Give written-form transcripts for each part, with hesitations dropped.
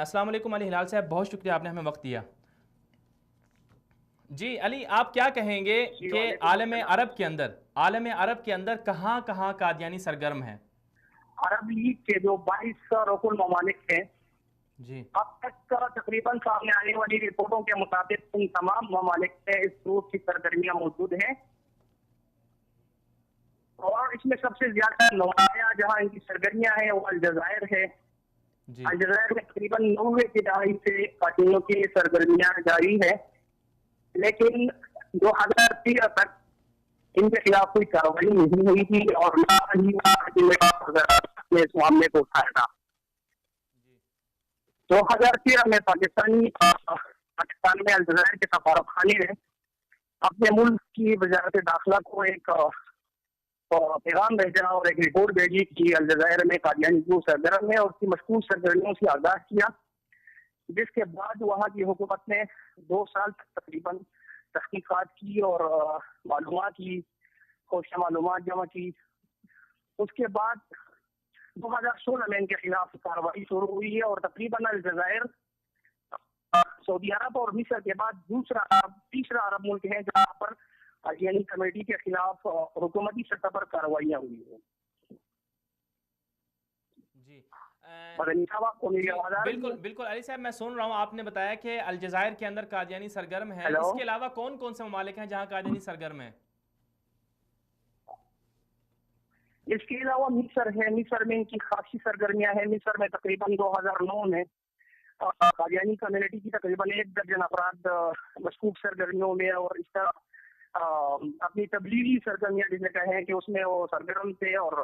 अस्सलाम वालेकुम अली हिलाल साहब, बहुत शुक्रिया आपने हमें वक्त दिया। जी अली, आप क्या कहेंगे जी कि वालेकुम अस्सलाम। आलम अरब के अंदर कहाँ कहाँ कादियानी सरगर्म है? अरब लीग के जो 22 रुकन ममालिक हैं, जी अब तक तकरीबन सामने आने वाली रिपोर्टों के मुताबिक इन तमाम ममालिक में इस ग्रुप की सरगर्मियां मौजूद हैं। और इसमें सबसे ज्यादा नुमाया जहां इनकी सरगर्मियां हैं वो अलजजायर है। जी अलजजायर में तकरीबन 90 की दहाई से कातिलों की सरगर्मियां जारी है, लेकिन 2013 तक इनके खिलाफ कोई कार्रवाई नहीं हुई थी और ना ही ने इस मामले को उठाया था। जी 2013 में पाकिस्तान में अलजजायर के सफारत खाने ने अपने मुल्क की वजारत दाखिला को एक पैगाम भेजा और एक रिपोर्ट भेजी कि अलजजायर में कादियानी ग्रुप सरगर्म है और उसकी मशकूक सरगर्मियों से आगाह किया। जिसके बाद वहाँ की हुकूमत ने 2 साल तक तकरीबन तहकीकात की और मालूमात की, खोशा मालूमात जमा की। उसके बाद 2016 में इनके खिलाफ कार्रवाई शुरू हुई है और तकरीबन अलजजायर सऊदी अरब और मिस्र के बाद तीसरा अरब मुल्क है जहाँ पर कादियानी कमेटी के खिलाफ हुकूमती सतह पर कार्रवाइयाँ हुई है। जी मदनी साहब, आपको मेरी जी आवाज आ रही बिल्कुल है? बिल्कुल अली साहब, मैं सुन रहा हूँ। आपने बताया कि अलजजायर के अंदर कादियानी सरगर्म है, हेलो। इसके अलावा कौन कौन से ममालिक हैं जहाँ कादियानी सरगर्म है? इसके अलावा मिस्र है, मिस्र में इनकी खासी सरगर्मियां हैं। मिस्र में तकरीबन 2009 में कादियानी कम्युनिटी की तकरीबन 1 दर्जन अफराद मशकूक सरगर्मियों में और इसका अपनी तबलीगी सरगर्मियां जिसे कहें कि उसमें वो सरगर्म थे और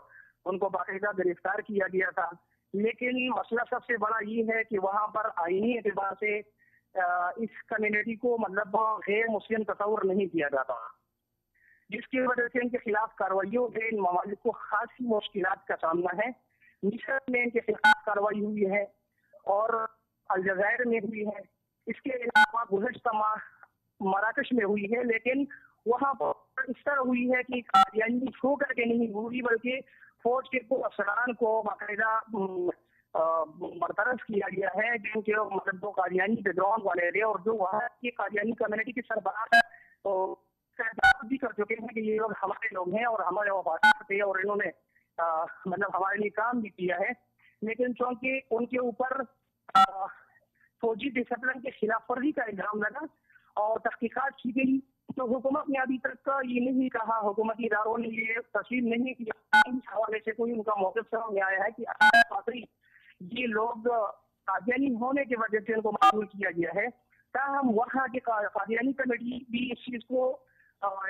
उनको बाकायदा गिरफ्तार किया गया था। लेकिन मसला सबसे बड़ा ये है कि वहाँ पर आईनी एतबार से इस कम्युनिटी को मतलब गैर मुस्लिम तस्वुर नहीं किया जाता, जिसकी वजह से इनके खिलाफ कार्रवाइयों से इन ममालिक को खासी मुश्किलात का सामना है। मिस्र में इनके खिलाफ कार्रवाई हुई है और अलजजायर में हुई है। इसके अलावा गुज़श्ता माह मराकश में हुई है, लेकिन वहाँ पर इस तरह हुई है कि कादियानी छू करके नहीं हुई, बल्कि फौज के को अफसरान को बाकायदा बरतरफ किया गया है, जिनके मतलब दो कादियानी बैकग्राउंड वाले थे और जो वहाँ की कादियानी कम्युनिटी के सरबराह है तो भी कर चुके हैं कि ये लोग हमारे लोग हैं और हमारे वफादार थे और इन्होंने मतलब हमारे लिए काम भी किया है। लेकिन चूंकि उनके ऊपर फौजी डिसिप्लिन के खिलाफ वर्जी का इल्जाम लगा और तहकीकात की गई, तो हुकूमत ने अभी तक ये नहीं कहा, हुकूमती इदारों ने ये तस्लीम नहीं किया, इस हवाले से कोई उनका मौक़िफ़ सामने आया है कि आखिरी ये लोग कादियानी होने की वजह से उनको मामूल किया गया है। ताहम वहाँ की कादियानी कमेटी भी इस चीज़ को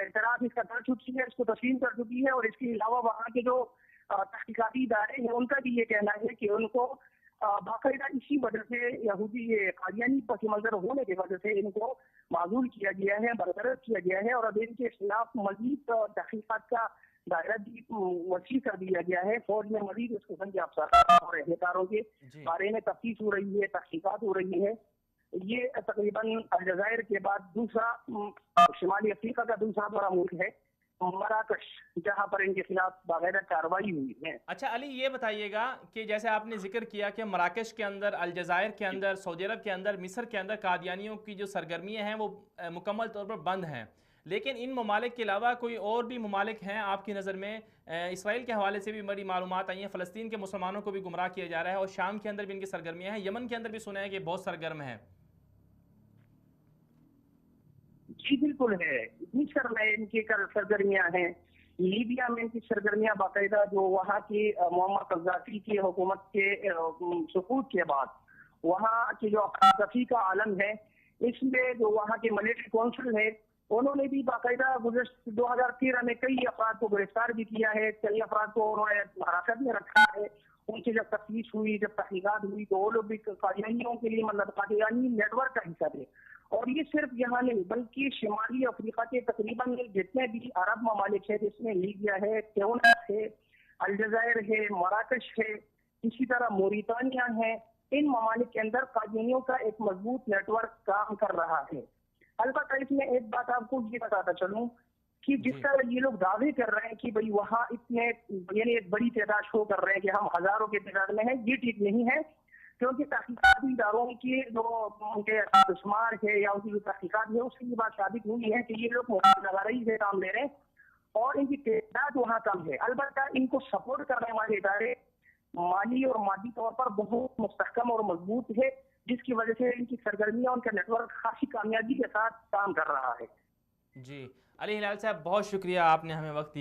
एतराफ़ इसका कर चुकी है, इसको तस्लीम कर चुकी है और इसके अलावा वहाँ के जो तहकीकाती इदारे हैं उनका भी ये कहना है कि उनको बाकायदा इसी वजह से यहूदी ये कादियानी पस मंजर होने की वजह से इनको माजूल किया गया है, बरकरार किया गया है और अब इनके खिलाफ मजीद तहकीकात का दायरा भी वसी कर दिया गया है। फौज में मजीद इस किस्म के अफसर और एहलकारों के जी बारे में तफ्तीश हो रही है, तहकीकात हो रही है। ये तकरीबन अलजजायर के बाद दूसरा शुमाली अफ्रीका का दूसरा बड़ा मुल्क है मराकश, जहाँ पर इनके खिलाफ बाकायदा कार्रवाई हुई है। अच्छा अली, ये बताइएगा कि जैसे आपने जिक्र किया कि मराकश के अंदर, अलजजायर के अंदर, सऊदी अरब के अंदर, मिस्र के अंदर कादियानियों की जो सरगर्मियाँ हैं वो मुकम्मल तौर पर बंद हैं, लेकिन इन ममालिक के अलावा कोई और भी ममालिक हैं आपकी नज़र में? इसराइल के हवाले से भी बड़ी मालूमात आई हैं, फ़लस्तीन के मुसलमानों को भी गुमराह किया जा रहा है और शाम के अंदर भी इनकी सरगर्मियाँ हैं, यमन के अंदर भी सुना है कि बहुत सरगर्म है। जी बिल्कुल है, मिस्र में इनकी सरगर्मियां हैं, लीबिया में इनकी सरगर्मियां बाकायदा जो वहाँ की मोहम्मद कद्दाफी की हुकूमत के सुकूत के बाद वहाँ की जो कद्दाफी का आलम है, इसमें जो वहाँ के मिलिट्री काउंसिल है उन्होंने भी बाकायदा गुज़श्ता 2013 में कई अफराद को गिरफ्तार भी किया है, कई अफराद को उन्होंने हिरासत में रखा है। उनकी जब तफ्तीश हुई, जब तहकीकात हुई तो वो लोग भी कादियानियों के लिए मतलब कादियानी नेटवर्क का हिस्सा थे। और ये सिर्फ यहाँ नहीं बल्कि शिमाली अफ्रीका के तकरीबन जितने भी अरब ममालिक है, जिसमें लीबिया है, ट्यूनिस है, अलजजायर है, मराकश है, इसी तरह मोरितानिया है, इन ममालिक के अंदर कादियानियों का एक मजबूत नेटवर्क काम कर रहा है। अलबत्ता इसमें एक बात आपको ये बताता चलूं कि जिस जी तरह ये लोग दावे कर रहे हैं कि भाई वहाँ इतने यानी एक बड़ी तादाद शो कर रहे हैं कि हम हजारों की तादाद में हैं, ये ठीक नहीं है। क्योंकि तहकीकाती इदारों की जो उनके शुमार है या उनकी जो तहकीकात है उससे ये बात साबित हुई है कि ये लोग मुबालगी से काम ले रहे हैं और इनकी तादाद वहाँ कम है। अलबत्ता इनको सपोर्ट करने वाले इदारे माली और मादी तौर पर बहुत मुस्तहकम और मजबूत है, जिसकी वजह से इनकी सरगर्मियाँ, उनका नेटवर्क खासी कामयाबी के साथ काम कर रहा है। जी, अली हिलाल साहब बहुत शुक्रिया, आपने हमें वक्त दिया।